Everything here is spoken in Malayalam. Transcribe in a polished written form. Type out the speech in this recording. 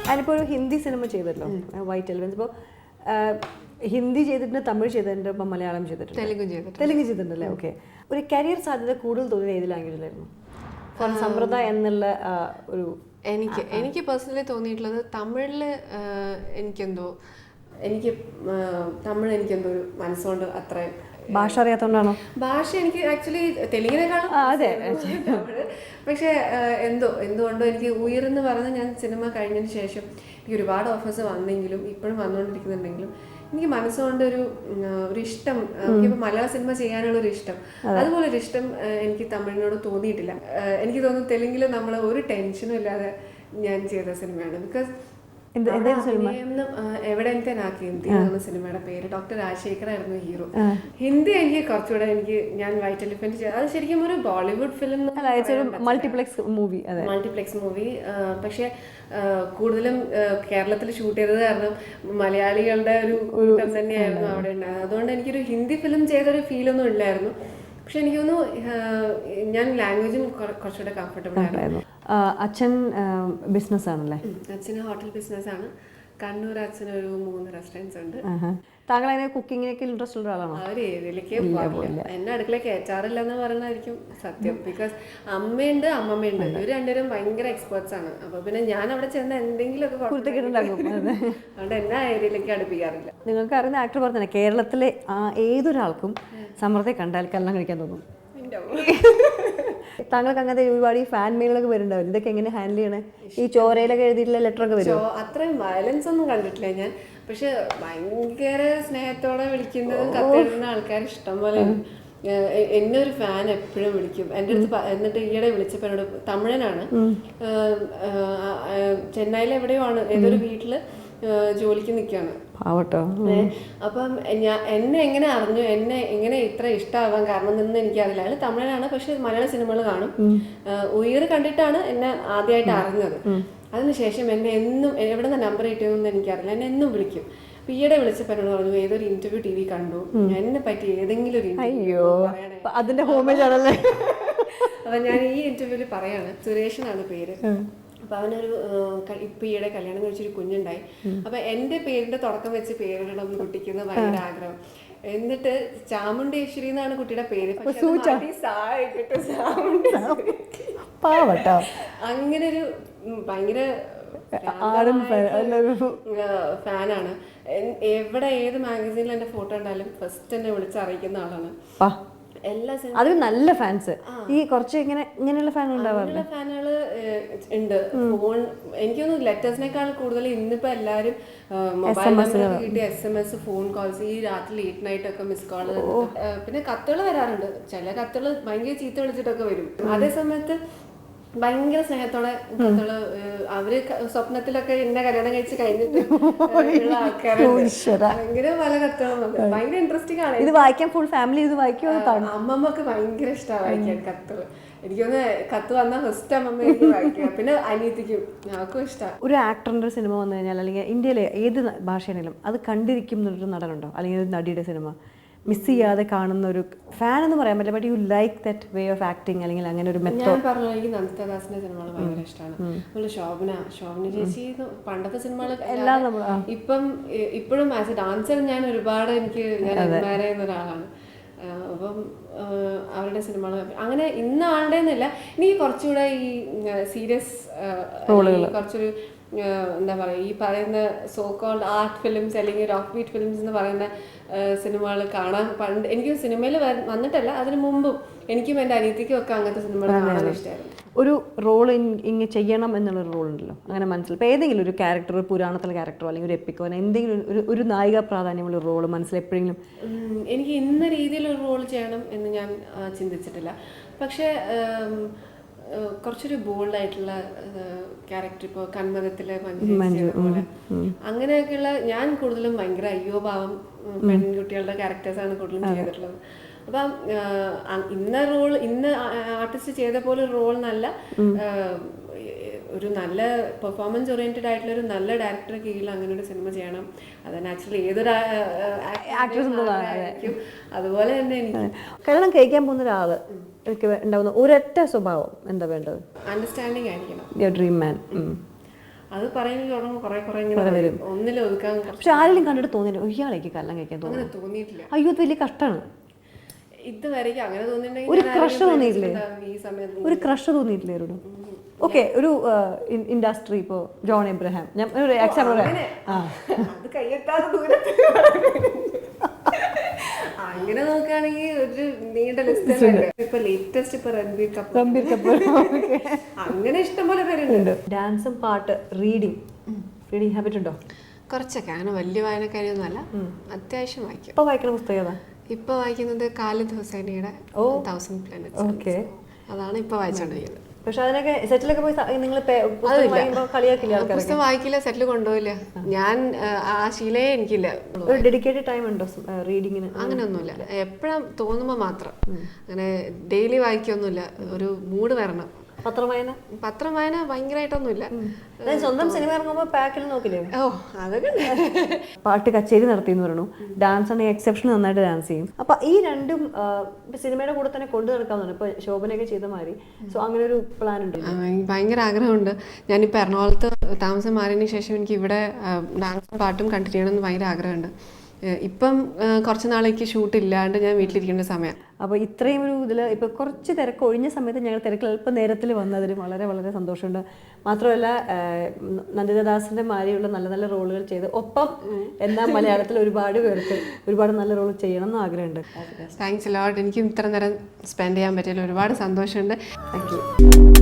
അതിനിപ്പോൾ ഒരു ഹിന്ദി സിനിമ ചെയ്തല്ലോ, വൈറ്റ് എലിഫൻസ്. ഇപ്പോൾ ഹിന്ദി ചെയ്തിട്ടുണ്ട്, തമിഴ് ചെയ്തിട്ടുണ്ട്, ഇപ്പം മലയാളം ചെയ്തിട്ടുണ്ട്, തെലുങ്ക് ചെയ്തിട്ടുണ്ടല്ലേ. ഓക്കെ, ഒരു കരിയർ സാധ്യത കൂടുതൽ തോന്നിയത് ഏത് ലാംഗ്വേജിലായിരുന്നു? ഫോർ സമ്പ്രദ എന്നുള്ള ഒരു എനിക്ക് പേഴ്സണലി തോന്നിയിട്ടുള്ളത് തമിഴിൽ തമിഴ് എനിക്കെന്തോ ഒരു മനസ്സുകൊണ്ട് അത്രയും ഭാഷ അറിയാത്തതുകൊണ്ടാണോ? ഭാഷ എനിക്ക് ആക്ച്വലി തെലുങ്കിനെക്കാളും അതെ, പക്ഷേ എന്തുകൊണ്ടോ എനിക്ക് ഉയർന്ന് പറഞ്ഞ് ഞാൻ സിനിമ കഴിഞ്ഞതിന് ശേഷം എനിക്ക് ഒരുപാട് ഓഫേഴ്സ് വന്നെങ്കിലും ഇപ്പോഴും വന്നുകൊണ്ടിരിക്കുന്നുണ്ടെങ്കിലും എനിക്ക് മനസ്സുകൊണ്ട് ഒരു ഇഷ്ടം, എനിക്കിപ്പോൾ മലയാള സിനിമ ചെയ്യാനുള്ള ഒരു ഇഷ്ടം, അതുപോലെ ഒരു ഇഷ്ടം എനിക്ക് തമിഴിനോട് തോന്നിയിട്ടില്ല. എനിക്ക് തോന്നുന്നു തെലുങ്കിൽ നമ്മൾ ഒരു ടെൻഷനും ഇല്ലാതെ ഞാൻ ചെയ്ത സിനിമയാണ്. ബിക്കോസ് എവിടെ ഹിന്ദി എന്ന സിനിമയുടെ പേര്. ഡോക്ടർ രാജശേഖർ ആയിരുന്നു ഹീറോ. ഹിന്ദി എനിക്ക് കുറച്ചുകൂടെ ഞാൻ വൈറ്റ് എലിഫന്റ് ചെയ്ത അത് ശരിക്കും ഒരു ബോളിവുഡ് ഫിലിം, മൾട്ടിപ്ലെക്സ് മൂവി. പക്ഷെ കൂടുതലും കേരളത്തിൽ ഷൂട്ട് ചെയ്തത് കാരണം മലയാളികളുടെ ഒരു കൂട്ടം തന്നെയായിരുന്നു അവിടെ ഉണ്ടായത്. അതുകൊണ്ട് എനിക്കൊരു ഹിന്ദി ഫിലിം ചെയ്തൊരു ഫീലൊന്നും ഇല്ലായിരുന്നു. പക്ഷെ എനിക്ക് തോന്നുന്നു ഞാൻ ലാംഗ്വേജും കുറച്ചുകൂടെ കംഫർട്ടബിൾ ആയിരുന്നു. അച്ഛൻ ബിസിനസ് ആണല്ലേ? അച്ഛന് ഹോട്ടൽ ബിസിനസ് ആണ്. കണ്ണൂർ അച്ഛന് ഒരു 3 റെസ്റ്റോറൻറ്റ്സ് ഉണ്ട്. താങ്കൾ അതിനെ കുക്കിങ്ങിനൊക്കെ ഇൻട്രസ്റ്റ് ഉള്ള ആളാണോ? അവർ ഏതിലേക്ക് പോകില്ല, എന്നെ അടുക്കള കയറ്റാറില്ല എന്ന് പറയുന്നതായിരിക്കും സത്യം. ബിക്കോസ് അമ്മയുണ്ട് അമ്മമ്മയുണ്ട്, ഇവർ രണ്ടുപേരും ഭയങ്കര എക്സ്പേർട്സ് ആണ്. അപ്പൊ പിന്നെ ഞാൻ അവിടെ ചെന്ന് എന്തെങ്കിലുമൊക്കെ അതുകൊണ്ട് എന്നെ ഏരിയയിലേക്ക് അടുപ്പിക്കാറില്ല. നിങ്ങൾക്ക് അറിയുന്ന ആക്ടർ പറഞ്ഞേ കേരളത്തിലെ ഏതൊരാൾക്കും സമ്മർദ്ദം കണ്ടാൽ കല്യാണം കഴിക്കാൻ തോന്നും. താങ്കൾക്ക് അങ്ങനത്തെ ഒരുപാട് ഈ ഫാൻ മെയിലൊക്കെ വരുന്നുണ്ടാവില്ല, ഇതൊക്കെ എങ്ങനെ ഹാൻഡിൽ ചെയ്യണേ? ഈ ചോരയിലൊക്കെ എഴുതിയിട്ടുള്ള ലെറ്ററൊക്കെ വരും. അത്രയും വയലൻസ് ഒന്നും കണ്ടിട്ടില്ല ഞാൻ. പക്ഷെ ഭയങ്കര സ്നേഹത്തോടെ വിളിക്കുന്നതും കത്തെഴുതുന്ന ആൾക്കാർ ഇഷ്ടം പോലെ. എന്നെ ഒരു ഫാൻ എപ്പോഴും വിളിക്കും എൻ്റെ അടുത്ത്. എന്നിട്ട് ഈയിടെ വിളിച്ചപ്പോൾ എന്നോട്, തമിഴനാണ്, ചെന്നൈയിൽ എവിടെയോ ആണ്, ഏതൊരു വീട്ടില് ജോലിക്ക് നിൽക്കുകയാണ്. അപ്പം എന്നെ എങ്ങനെ അറിഞ്ഞു, എന്നെ എങ്ങനെ ഇത്ര ഇഷ്ടമാവാൻ കാരണം നിന്ന് എനിക്കറിയില്ല. അയാൾ തമിഴനാണ്, പക്ഷെ മലയാള സിനിമകൾ കാണും. ഉയർ കണ്ടിട്ടാണ് എന്നെ ആദ്യമായിട്ട് അറിഞ്ഞത്. അതിനുശേഷം എന്നെ എന്നും എവിടെ നിന്ന് നമ്പർ കിട്ടിയതെന്ന് എനിക്കറിയില്ല, എന്നെ എന്നും വിളിക്കും. അപ്പൊ ഈയിടെ വിളിച്ചപ്പോൾ എന്നോട് പറഞ്ഞു, ഏതൊരു ഇന്റർവ്യൂ TV കണ്ടു, എന്നെ പറ്റി ഏതെങ്കിലും ഒരു അതിന്റെ ഹോമേജ് ആണല്ലേ. അപ്പൊ ഞാൻ ഈ ഇന്റർവ്യൂവിൽ പറയാണ്, സുരേഷ് എന്നാണ് പേര്. അപ്പൊ അവനൊരു ഇപ്പൊ ഈയിടെ കല്യാണം കഴിച്ചൊരു കുഞ്ഞുണ്ടായി. അപ്പൊ എന്റെ പേരിന്റെ തുടക്കം വെച്ച് പേരിടണം കുട്ടിക്കുന്ന ഭയങ്കര ആഗ്രഹം. എന്നിട്ട് ചാമുണ്ടേശ്വരി എന്നാണ് കുട്ടിയുടെ പേര്. അങ്ങനെ ഒരു ഭയങ്കര ഫാനാണ്. എവിടെ ഏത് മാഗസീനിൽ എന്റെ ഫോട്ടോ ഉണ്ടായാലും ഫസ്റ്റ് എന്നെ വിളിച്ചറിയിക്കുന്ന ആളാണ്. അത് നല്ല ഫാൻസ്. ഈ കുറച്ച് ഇങ്ങനെയുള്ള ഫാനുകൾ ഉണ്ട്. ഫോൺ എനിക്കൊന്നും ലെറ്റേഴ്സിനേക്കാൾ കൂടുതൽ ഇന്നിപ്പോ എല്ലാരും മൊബൈൽ നമ്പർ കിട്ടി SMS, ഫോൺ കോൾസ്, ഈ രാത്രി ലേറ്റ് നൈറ്റ് ഒക്കെ മിസ് കോൾ. പിന്നെ കത്തുകൾ വരാറുണ്ട്. ചില കത്തുകൾ ഭയങ്കര ചീത്ത വിളിച്ചിട്ടൊക്കെ വരും. അതേ സമയത്ത് ഭയങ്കര സ്നേഹത്തോടെ കത്തുകള്, അവര് സ്വപ്നത്തിലൊക്കെ എന്നെ കല്യാണം കഴിച്ച് കഴിഞ്ഞിട്ട് ഉള്ള ആൾക്കാരുണ്ട്. ഭയങ്കര പല കത്തുകളും ഭയങ്കര ഇൻട്രസ്റ്റിംഗ് ആണ്. ഇത് വായിക്കാൻ ഫുൾ ഫാമിലി ഇത് വായിക്കും. അമ്മമ്മക്ക് ഭയങ്കര ഇഷ്ടമാണ് വായിക്കാൻ കത്തുകൾ. എനിക്കൊന്ന് കത്ത് വന്നാൽ ഫസ്റ്റ് അമ്മമ്മ എനിക്ക് വായിക്കുക, പിന്നെ അനിയത്തിക്കും ഞങ്ങൾക്കും ഇഷ്ടമാണ്. ഒരു ആക്ടറിന്റെ സിനിമ വന്നു കഴിഞ്ഞാൽ, അല്ലെങ്കിൽ ഇന്ത്യയിലെ ഏത് ഭാഷയാണെങ്കിലും അത് കണ്ടിരിക്കും എന്നൊരു നടനുണ്ടോ, അല്ലെങ്കിൽ ഒരു നടിയുടെ സിനിമ മിസ് ചെയ്യാതെ കാണുന്ന ഒരു ഫാൻ എന്ന് പറയാൻ പറ്റില്ല, but you like that way of acting, അല്ലെങ്കിൽ അങ്ങനെ ഒരു മെത്തേഡ്? ഞാൻ പറഞ്ഞു, എനിക്ക് നന്ദിതാദാസിന്റെ സിനിമകൾ ഭയങ്കര ഇഷ്ടമാണ്. അതുപോലെ ശോഭന ചേച്ചി പണ്ടത്തെ സിനിമകൾ എല്ലാം ഇപ്പോഴും ആസ് എ ഡാൻസർ ഞാൻ ഒരുപാട് ഞാൻ അഡ്മയർ ചെയ്യുന്ന ഒരാളാണ്. അപ്പം അവരുടെ സിനിമകൾ അങ്ങനെ ഇന്ന ആളുടെ എന്നില്ല. എനിക്ക് കുറച്ചുകൂടെ ഈ സീരിയസ് കുറച്ചൊരു എന്താ പറയുക, ഈ പറയുന്ന സോ കോൾഡ് ആർട്ട് ഫിലിംസ് അല്ലെങ്കിൽ റോക്ക് ബീറ്റ് ഫിലിംസ് എന്ന് പറയുന്ന സിനിമകൾ കാണാൻ പണ്ട് എനിക്ക് സിനിമയിൽ വന്നിട്ടല്ല, അതിന് മുമ്പും എനിക്കും എൻ്റെ അനിയത്തിക്കും ഒക്കെ അങ്ങനത്തെ സിനിമകൾ കാണാൻ ഇഷ്ടമായിരുന്നു. ഒരു റോൾ ഇങ്ങനെ ചെയ്യണം എന്നുള്ളൊരു റോൾ ഉണ്ടല്ലോ, അങ്ങനെ മനസ്സിൽ ഇപ്പോൾ ഏതെങ്കിലും ഒരു ക്യാരക്ടർ, ഒരു പുരാണത്തിലെ ക്യാരക്ടറോ അല്ലെങ്കിൽ ഒരു എപ്പിക്കോ, എന്തെങ്കിലും ഒരു നായിക പ്രാധാന്യമുള്ള റോൾ മനസ്സിൽ എപ്പോഴെങ്കിലും? എനിക്ക് ഇന്ന രീതിയിലൊരു റോൾ ചെയ്യണം എന്ന് ഞാൻ ചിന്തിച്ചിട്ടില്ല. പക്ഷേ കുറച്ചൊരു ബോൾഡായിട്ടുള്ള ക്യാരക്ടർ, ഇപ്പോൾ കന്മതത്തിലെ പോലെ അങ്ങനെയൊക്കെയുള്ള, ഞാൻ കൂടുതലും ഭയങ്കര അയ്യോഭാവം പെൺകുട്ടികളുടെ ക്യാരക്ടേഴ്സാണ് കൂടുതലും ചെയ്തിട്ടുള്ളത്. അപ്പം ഇന്ന ആർട്ടിസ്റ്റ് ചെയ്ത പോലെ ഒരു റോൾ നല്ല ഒരു നല്ല പെർഫോമൻസ് ഓറിയന്റഡ് ആയിട്ടുള്ള ഒരു നല്ല ഡയറക്ടറെ കീഴിൽ അങ്ങനെ ഒരു സിനിമ ചെയ്യണം. അത് നാച്ചുറലി ഏതൊരു ആക്ട്രസ് അതുപോലെ തന്നെ എനിക്ക് കല്യാണം കഴിക്കാൻ പോകുന്ന ഒരാള് ഉണ്ടാവുന്ന ഒരൊറ്റ സ്വഭാവം എന്താ വേണ്ടത്? അണ്ടർസ്റ്റാൻഡിങ് ആയിരിക്കണം. യുവർ ഡ്രീം മാൻ. അത് പറയുമ്പോൾ തുടങ്ങുമ്പോൾ കുറെ ഇങ്ങനെ വരും, ഒന്നിലും ഒതുക്കാൻ. പക്ഷെ ആരെങ്കിലും കണ്ടിട്ട് തോന്നിയില്ല ഇയാളേക്ക് കല്യാണം കഴിക്കാൻ തോന്നുന്നു? തോന്നിയിട്ടില്ല. അയ്യോ അത് വലിയ കഷ്ടമാണ്. ഇതുവരെയ്ക്ക് അങ്ങനെ തോന്നിയിട്ടുണ്ടെങ്കിൽ ഒരു ക്രഷ് തോന്നിയിട്ടില്ലേ? ഈ സമയത്ത് ഒരു ക്രഷ് തോന്നിയിട്ടില്ലേ ഒരു? ഓക്കെ, ഒരു ഇൻഡസ്ട്രി ഇപ്പോൾ ജോൺ എബ്രഹാം, ഞാൻ ഒരു എക്സാമ്പിൾ പറയാം. അത് കയ്യെത്താതെ ദൂരത്ത് അങ്ങനെ നോക്കുകയാണെങ്കിൽ ഒരു നീണ്ട ലിസ്റ്റ്. ഇപ്പൊ ലേറ്റസ്റ്റ് ഇപ്പൊ രൺബീർ കപൂർ അങ്ങനെ ഇഷ്ടംപോലെ പേരുണ്ട്. ഡാൻസും പാട്ട്, റീഡിങ് ഹാബിറ്റ് ഉണ്ടോ? കുറച്ചൊക്കെ, അങ്ങനെ വലിയ വായനക്കാരിയൊന്നും അല്ല, അത്യാവശ്യം വായിക്കും. ഇപ്പൊ വായിക്കുന്ന പുസ്തകം ഏതാ? ഇപ്പൊ വായിക്കുന്നത് ഖാലിദ് ഹുസൈനിയുടെ 1000 Planets. ഓക്കെ, അതാണ് ഇപ്പൊ വായിച്ചോണ്ടിരിക്കുന്നത്. പക്ഷെ അതിനൊക്കെ സെറ്റിലൊക്കെ പോയി നിങ്ങൾ കളിയാക്കില്ല? പുസ്തകം വായിക്കില്ല, സെറ്റിൽ കൊണ്ടുപോയില്ല. ഞാൻ ആ ശീലേ എനിക്കില്ല. ഒരു ഡെഡിക്കേറ്റഡ് ടൈം ഉണ്ടോ റീഡിങ്ങിന്? അങ്ങനെയൊന്നുമില്ല, എപ്പോഴും തോന്നുമ്പോൾ മാത്രം. അങ്ങനെ ഡെയിലി വായിക്കൊന്നുമില്ല, ഒരു മൂഡ് വരണം. പത്രം വായന ഭയങ്കരമായിട്ടൊന്നുമില്ല. സ്വന്തം സിനിമ ഇറങ്ങുമ്പോൾ പാക്കിൽ നോക്കില്ലേ? ഓ അതൊക്കെ. പാട്ട് കച്ചേരി നടത്തിയെന്ന് പറഞ്ഞു, ഡാൻസ് ആണെങ്കിൽ എക്സെപ്ഷൻ നന്നായിട്ട് ഡാൻസ് ചെയ്യും. അപ്പൊ ഈ രണ്ടും സിനിമയുടെ കൂടെ തന്നെ കൊണ്ടു നടക്കാവുന്നതാണ് ഇപ്പൊ ശോഭനയൊക്കെ ചെയ്ത മാതിരി. സോ അങ്ങനെ ഒരു പ്ലാൻ ഉണ്ട്? ഭയങ്കര ആഗ്രഹമുണ്ട്. ഞാനിപ്പോൾ എറണാകുളത്ത് താമസം മാറിയതിന് ശേഷം എനിക്ക് ഇവിടെ ഡാൻസും പാട്ടും കണ്ടിന്യൂ ചെയ്യണമെന്ന് ഭയങ്കര ആഗ്രഹമുണ്ട്. ഇപ്പം കുറച്ച് നാളേക്ക് ഷൂട്ട് ഇല്ലാണ്ട് ഞാൻ വീട്ടിലിരിക്കേണ്ട സമയം. അപ്പോൾ ഇത്രയും ഒരു ഇതിൽ ഇപ്പോൾ കുറച്ച് തിരക്ക് ഒഴിഞ്ഞ സമയത്ത് ഞങ്ങൾ തിരക്കിൽ അല്പം നേരത്തിൽ വന്നതിൽ വളരെ വളരെ സന്തോഷമുണ്ട്. മാത്രമല്ല നന്ദിതദാസിൻ്റെ മാതിരിയുള്ള നല്ല നല്ല റോളുകൾ ചെയ്ത് ഒപ്പം എന്നാൽ മലയാളത്തിൽ ഒരുപാട് പേർക്ക് ഒരുപാട് നല്ല റോൾ ചെയ്യണം എന്ന് ആഗ്രഹമുണ്ട്. Thanks lot. എനിക്കും ഇത്ര നേരം സ്പെൻഡ് ചെയ്യാൻ പറ്റിയതിൽ ഒരുപാട് സന്തോഷമുണ്ട്. Thank you.